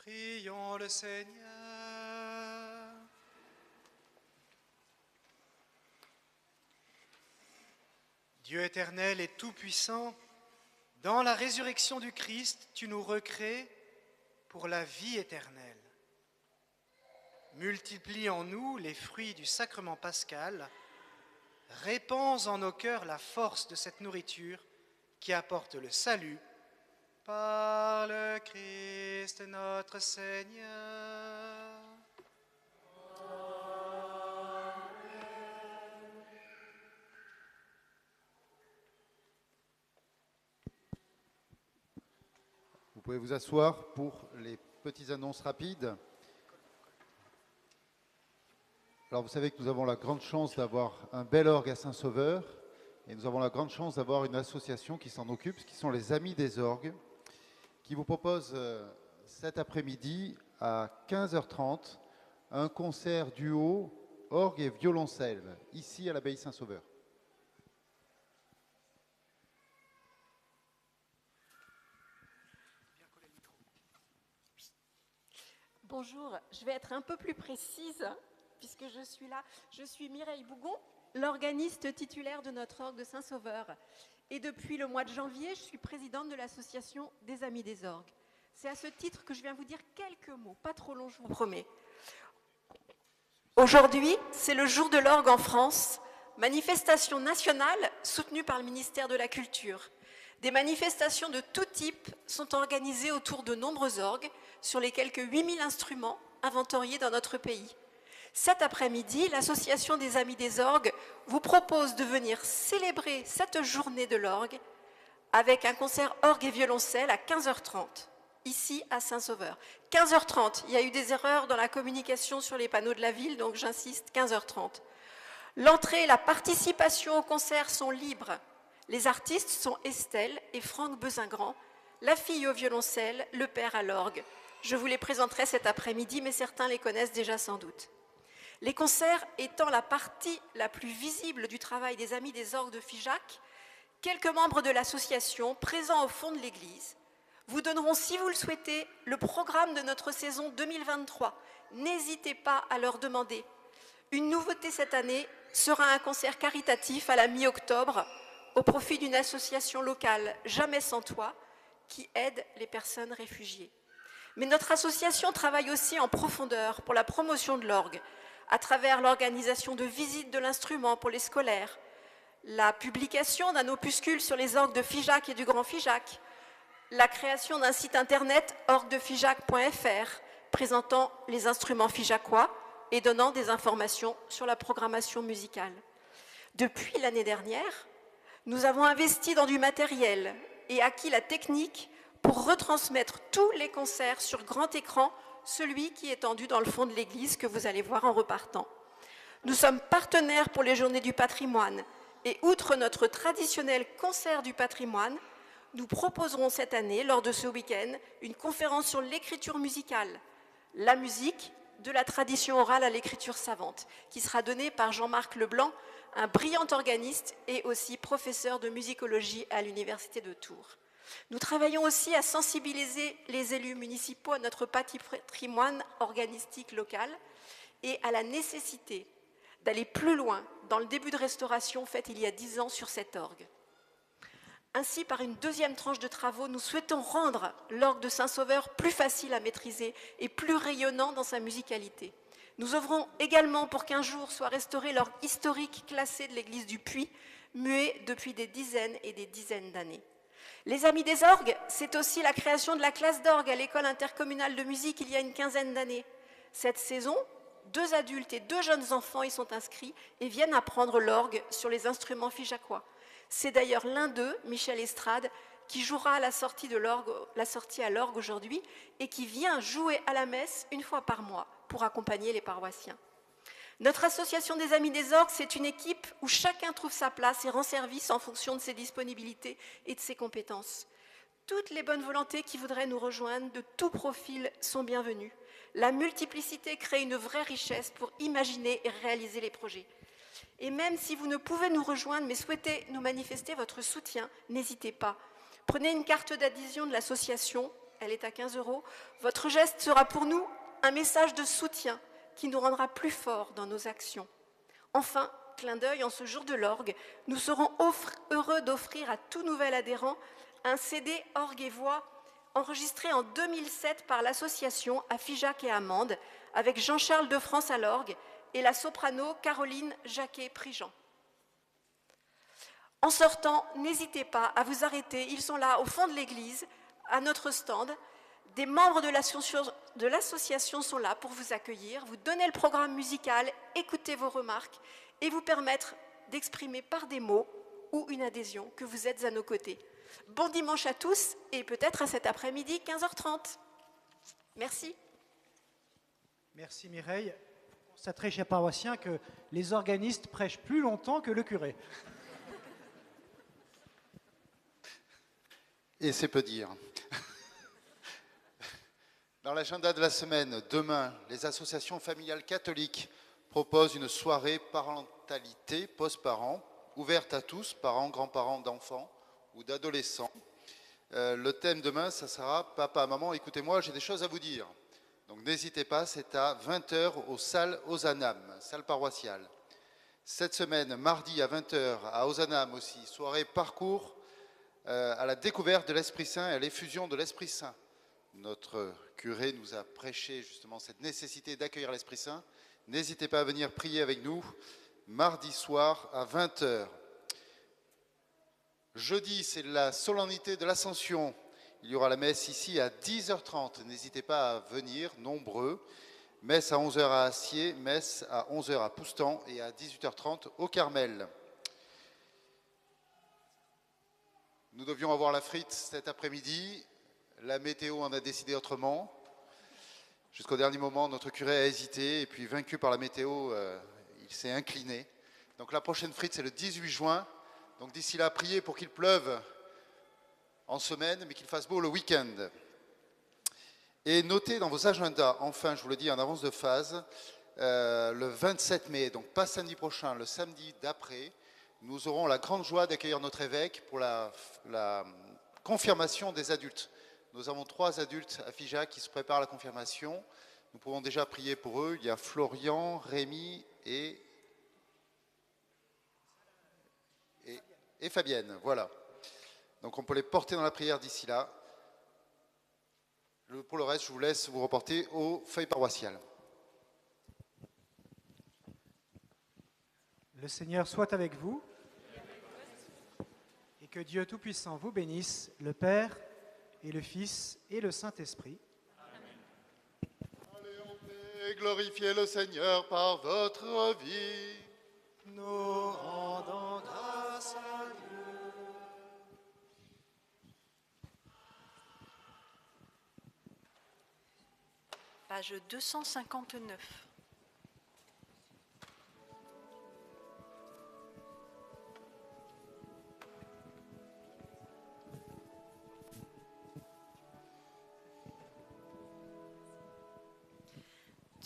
Prions le Seigneur. Dieu éternel et tout-puissant, dans la résurrection du Christ, tu nous recrées pour la vie éternelle. Multiplie en nous les fruits du sacrement pascal, répands en nos cœurs la force de cette nourriture qui apporte le salut par le Christ notre Seigneur. Vous pouvez vous asseoir pour les petites annonces rapides. Alors vous savez que nous avons la grande chance d'avoir un bel orgue à Saint-Sauveur et nous avons la grande chance d'avoir une association qui s'en occupe, qui sont les Amis des Orgues, qui vous propose cet après-midi à 15h30 un concert duo orgue et violoncelle ici à l'abbaye Saint-Sauveur. Bonjour, je vais être un peu plus précise puisque je suis là. Je suis Mireille Bougon, l'organiste titulaire de notre orgue de Saint-Sauveur. Et depuis le mois de janvier, je suis présidente de l'association des Amis des Orgues. C'est à ce titre que je viens vous dire quelques mots, pas trop long, je vous promets. Aujourd'hui, c'est le jour de l'orgue en France, manifestation nationale soutenue par le ministère de la Culture. Des manifestations de tout type sont organisées autour de nombreux orgues sur les quelques 8000 instruments inventoriés dans notre pays. Cet après-midi, l'association des Amis des Orgues vous propose de venir célébrer cette journée de l'orgue avec un concert orgue et violoncelle à 15h30, ici à Saint-Sauveur. 15h30, il y a eu des erreurs dans la communication sur les panneaux de la ville, donc j'insiste, 15h30. L'entrée et la participation au concert sont libres. Les artistes sont Estelle et Franck Bezingrand, la fille au violoncelle, le père à l'orgue. Je vous les présenterai cet après-midi, mais certains les connaissent déjà sans doute. Les concerts étant la partie la plus visible du travail des Amis des Orgues de Figeac, quelques membres de l'association présents au fond de l'église vous donneront, si vous le souhaitez, le programme de notre saison 2023. N'hésitez pas à leur demander. Une nouveauté cette année sera un concert caritatif à la mi-octobre au profit d'une association locale, Jamais sans toi, qui aide les personnes réfugiées. Mais notre association travaille aussi en profondeur pour la promotion de l'orgue, à travers l'organisation de visites de l'instrument pour les scolaires, la publication d'un opuscule sur les orgues de Figeac et du Grand Figeac, la création d'un site internet orguedefigeac.fr présentant les instruments figeacois et donnant des informations sur la programmation musicale. Depuis l'année dernière, nous avons investi dans du matériel et acquis la technique pour retransmettre tous les concerts sur grand écran, celui qui est tendu dans le fond de l'église que vous allez voir en repartant. Nous sommes partenaires pour les Journées du patrimoine et outre notre traditionnel concert du patrimoine, nous proposerons cette année, lors de ce week-end, une conférence sur l'écriture musicale, la musique de la tradition orale à l'écriture savante, qui sera donnée par Jean-Marc Leblanc, un brillant organiste et aussi professeur de musicologie à l'Université de Tours. Nous travaillons aussi à sensibiliser les élus municipaux à notre patrimoine organistique local et à la nécessité d'aller plus loin dans le début de restauration fait il y a 10 ans sur cet orgue. Ainsi, par une deuxième tranche de travaux, nous souhaitons rendre l'orgue de Saint-Sauveur plus facile à maîtriser et plus rayonnant dans sa musicalité. Nous œuvrons également pour qu'un jour soit restauré l'orgue historique classé de l'église du Puy, muet depuis des dizaines et des dizaines d'années. Les Amis des Orgues, c'est aussi la création de la classe d'orgue à l'école intercommunale de musique il y a une quinzaine d'années. Cette saison, 2 adultes et 2 jeunes enfants y sont inscrits et viennent apprendre l'orgue sur les instruments figeacois. C'est d'ailleurs l'un d'eux, Michel Estrade, qui jouera la sortie à l'orgue aujourd'hui et qui vient jouer à la messe une fois par mois pour accompagner les paroissiens. Notre association des Amis des Orgues, c'est une équipe où chacun trouve sa place et rend service en fonction de ses disponibilités et de ses compétences. Toutes les bonnes volontés qui voudraient nous rejoindre de tout profil sont bienvenues. La multiplicité crée une vraie richesse pour imaginer et réaliser les projets. Et même si vous ne pouvez nous rejoindre mais souhaitez nous manifester votre soutien, n'hésitez pas. Prenez une carte d'adhésion de l'association, elle est à 15 €. Votre geste sera pour nous un message de soutien qui nous rendra plus forts dans nos actions. Enfin, clin d'œil, en ce jour de l'orgue, nous serons heureux d'offrir à tout nouvel adhérent un CD orgue et voix enregistré en 2007 par l'association à Figeac et Amande avec Jean-Charles de France à l'orgue et la soprano Caroline Jacquet-Prigent. En sortant, n'hésitez pas à vous arrêter, ils sont là au fond de l'église, à notre stand. Des membres de l'association sont là pour vous accueillir, vous donner le programme musical, écouter vos remarques et vous permettre d'exprimer par des mots ou une adhésion que vous êtes à nos côtés. Bon dimanche à tous et peut-être à cet après-midi 15h30. Merci. Merci Mireille. Vous constaterez, chers paroissiens, que les organistes prêchent plus longtemps que le curé. Et c'est peu dire. Dans l'agenda de la semaine, demain, les associations familiales catholiques proposent une soirée parentalité post-parents, ouverte à tous, parents, grands-parents d'enfants ou d'adolescents. Le thème demain, ça sera « Papa, maman, écoutez-moi, j'ai des choses à vous dire ». Donc n'hésitez pas, c'est à 20h aux salles Ozanam, salle paroissiale. Cette semaine, mardi à 20h à Ozanam aussi, soirée parcours à la découverte de l'Esprit Saint et à l'effusion de l'Esprit Saint. Notre curé nous a prêché justement cette nécessité d'accueillir l'Esprit Saint. N'hésitez pas à venir prier avec nous mardi soir à 20h. Jeudi, c'est la solennité de l'Ascension. Il y aura la messe ici à 10h30. N'hésitez pas à venir, nombreux. Messe à 11h à Assier, messe à 11h à Poustan et à 18h30 au Carmel. Nous devions avoir la frite cet après-midi. La météo en a décidé autrement. Jusqu'au dernier moment, notre curé a hésité et puis vaincu par la météo, il s'est incliné. Donc la prochaine frite, c'est le 18 juin. Donc d'ici là, priez pour qu'il pleuve en semaine, mais qu'il fasse beau le week-end. Et notez dans vos agendas, enfin, je vous le dis en avance de phase, le 27 mai, donc pas samedi prochain, le samedi d'après, nous aurons la grande joie d'accueillir notre évêque pour la confirmation des adultes. Nous avons 3 adultes à Figeac qui se préparent à la confirmation. Nous pouvons déjà prier pour eux. Il y a Florian, Rémi et Fabienne. Voilà. Donc on peut les porter dans la prière d'ici là. Pour le reste, je vous laisse vous reporter aux feuilles paroissiales. Le Seigneur soit avec vous et que Dieu Tout-Puissant vous bénisse, le Père et le Fils et le Saint-Esprit. Allez en paix, glorifiez le Seigneur par votre vie. Nous rendons grâce à Dieu. Page 259.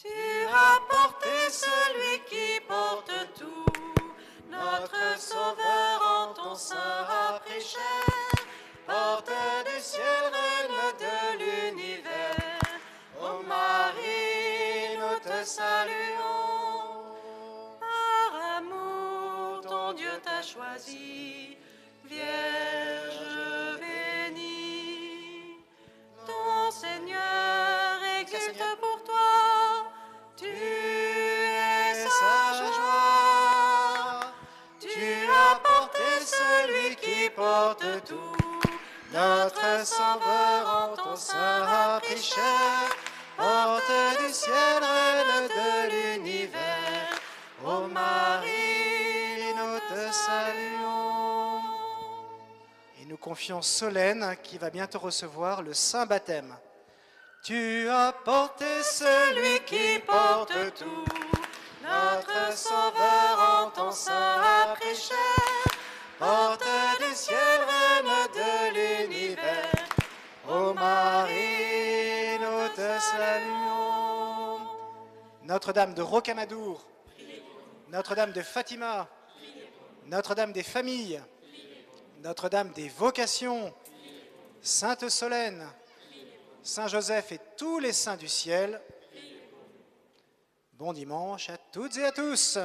Tu as porté celui qui porte tout, notre Sauveur en ton sein a prêché. Porte du ciel, reine de l'univers, ô Marie, nous te saluons. Par amour, ton Dieu t'a choisi, Vierge bénie. Ton Seigneur exulte pour toi, tu es sa joie. Tu as porté celui qui porte tout, notre Sauveur en ton sein a prêché. Porte du ciel, reine de l'univers, ô Marie, nous te saluons. Et nous confions Solène qui va bientôt recevoir le Saint Baptême. Tu as porté Celui qui porte tout, notre Sauveur en ton sein a prêché. Porte du ciel, reine de l'univers, ô Marie, nous te saluons. Notre-Dame de Rocamadour, Notre-Dame de Fatima, Notre-Dame des familles, Notre-Dame des vocations, Sainte Solène, Saint Joseph et tous les saints du ciel. Bon dimanche à toutes et à tous.